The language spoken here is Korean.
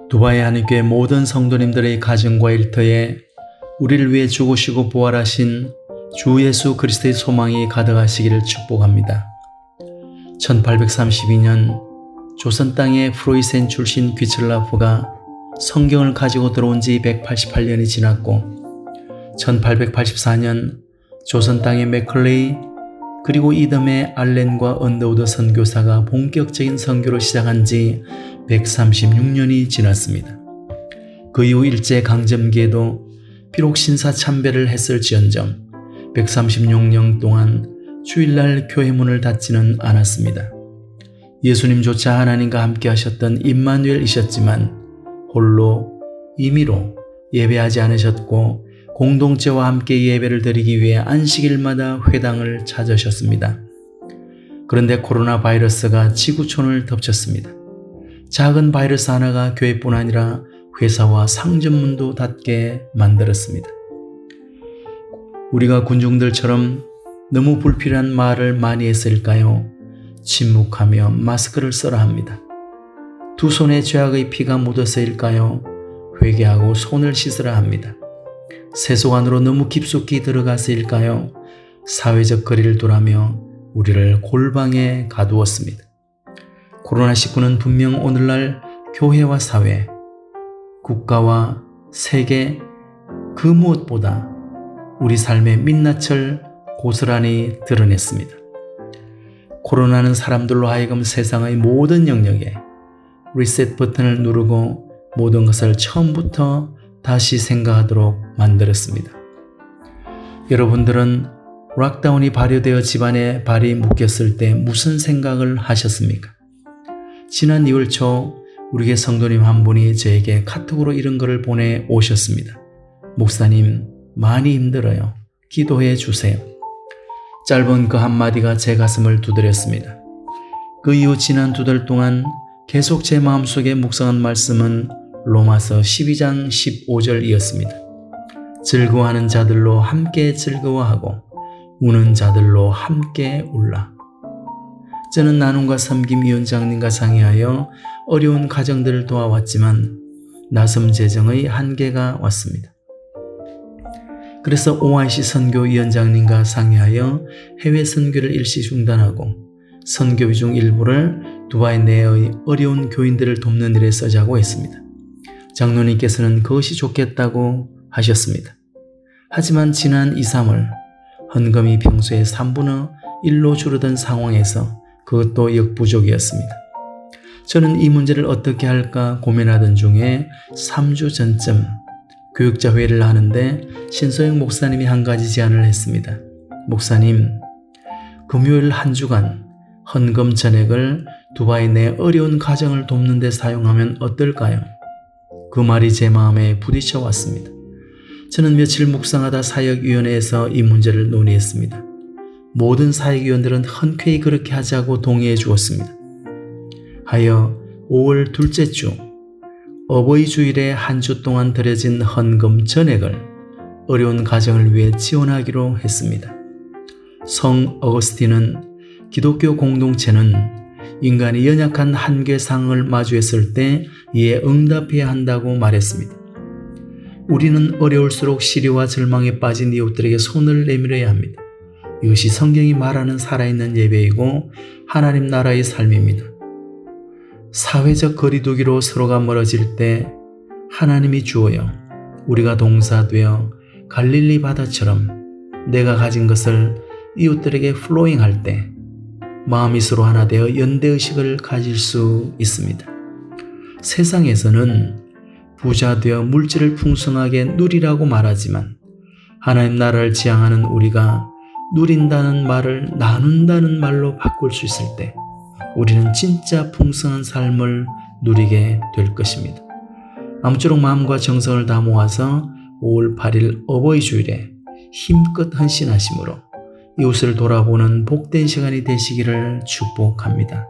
두바이 한인교회 모든 성도님들의 가정과 일터에 우리를 위해 죽으시고 부활하신 주 예수 그리스도의 소망이 가득하시기를 축복합니다. 1832년 조선 땅의 프로이센 출신 귀철라프가 성경을 가지고 들어온 지 188년이 지났고 1884년 조선 땅의 맥컬레이 그리고 이듬해 알렌과 언더우드 선교사가 본격적인 선교를 시작한 지 136년이 지났습니다. 그 이후 일제강점기에도 비록 신사참배를 했을지언정 136년 동안 주일날 교회 문을 닫지는 않았습니다. 예수님조차 하나님과 함께 하셨던 임마누엘이셨지만 홀로 임의로 예배하지 않으셨고 공동체와 함께 예배를 드리기 위해 안식일마다 회당을 찾으셨습니다. 그런데 코로나 바이러스가 지구촌을 덮쳤습니다. 작은 바이러스 하나가 교회뿐 아니라 회사와 상점문도 닫게 만들었습니다. 우리가 군중들처럼 너무 불필요한 말을 많이 했을까요? 침묵하며 마스크를 써라 합니다. 두 손에 죄악의 피가 묻어서일까요? 회개하고 손을 씻으라 합니다. 세속 안으로 너무 깊숙이 들어가서일까요? 사회적 거리를 두라며 우리를 골방에 가두었습니다. 코로나19는 분명 오늘날 교회와 사회, 국가와 세계 그 무엇보다 우리 삶의 민낯을 고스란히 드러냈습니다. 코로나는 사람들로 하여금 세상의 모든 영역에 리셋 버튼을 누르고 모든 것을 처음부터 다시 생각하도록 만들었습니다. 여러분들은 락다운이 발효되어 집안에 발이 묶였을 때 무슨 생각을 하셨습니까? 지난 2월 초 우리 교회 성도님 한 분이 저에게 카톡으로 이런 글을 보내오셨습니다. 목사님, 많이 힘들어요. 기도해 주세요. 짧은 그 한마디가 제 가슴을 두드렸습니다. 그 이후 지난 2달 동안 계속 제 마음속에 묵상한 말씀은 로마서 12장 15절이었습니다. 즐거워하는 자들로 함께 즐거워하고 우는 자들로 함께 울라. 저는 나눔과 섬김 위원장님과 상의하여 어려운 가정들을 도와왔지만 나섬 재정의 한계가 왔습니다. 그래서 OIC 선교위원장님과 상의하여 해외 선교를 일시 중단하고 선교비 중 일부를 두바이 내의 어려운 교인들을 돕는 일에 쓰자고 했습니다. 장로님께서는 그것이 좋겠다고 하셨습니다. 하지만 지난 2, 3월 헌금이 평소의 3분의 1로 줄어든 상황에서 그것도 역부족이었습니다. 저는 이 문제를 어떻게 할까 고민하던 중에 3주 전쯤 교육자 회의를 하는데 신소영 목사님이 한 가지 제안을 했습니다. 목사님, 금요일 한 주간 헌금 전액을 두바이 내 어려운 가정을 돕는 데 사용하면 어떨까요? 그 말이 제 마음에 부딪혀 왔습니다. 저는 며칠 묵상하다 사역위원회에서 이 문제를 논의했습니다. 모든 사역위원들은 흔쾌히 그렇게 하자고 동의해 주었습니다. 하여 5월 둘째 주 어버이 주일에 한 주 동안 드려진 헌금 전액을 어려운 가정을 위해 지원하기로 했습니다. 성 어거스틴은 기독교 공동체는 인간이 연약한 한계상을 마주했을 때 이에 응답해야 한다고 말했습니다. 우리는 어려울수록 시리와 절망에 빠진 이웃들에게 손을 내밀어야 합니다. 이것이 성경이 말하는 살아있는 예배이고 하나님 나라의 삶입니다. 사회적 거리두기로 서로가 멀어질 때 하나님이 주어요 우리가 동사되어 갈릴리 바다처럼 내가 가진 것을 이웃들에게 플로잉할 때 마음이 서로 하나 되어 연대의식을 가질 수 있습니다. 세상에서는 부자 되어 물질을 풍성하게 누리라고 말하지만 하나님 나라를 지향하는 우리가 누린다는 말을 나눈다는 말로 바꿀 수 있을 때 우리는 진짜 풍성한 삶을 누리게 될 것입니다. 아무쪼록 마음과 정성을 다 모아서 5월 8일 어버이 주일에 힘껏 헌신하심으로 이웃을 돌아보는 복된 시간이 되시기를 축복합니다.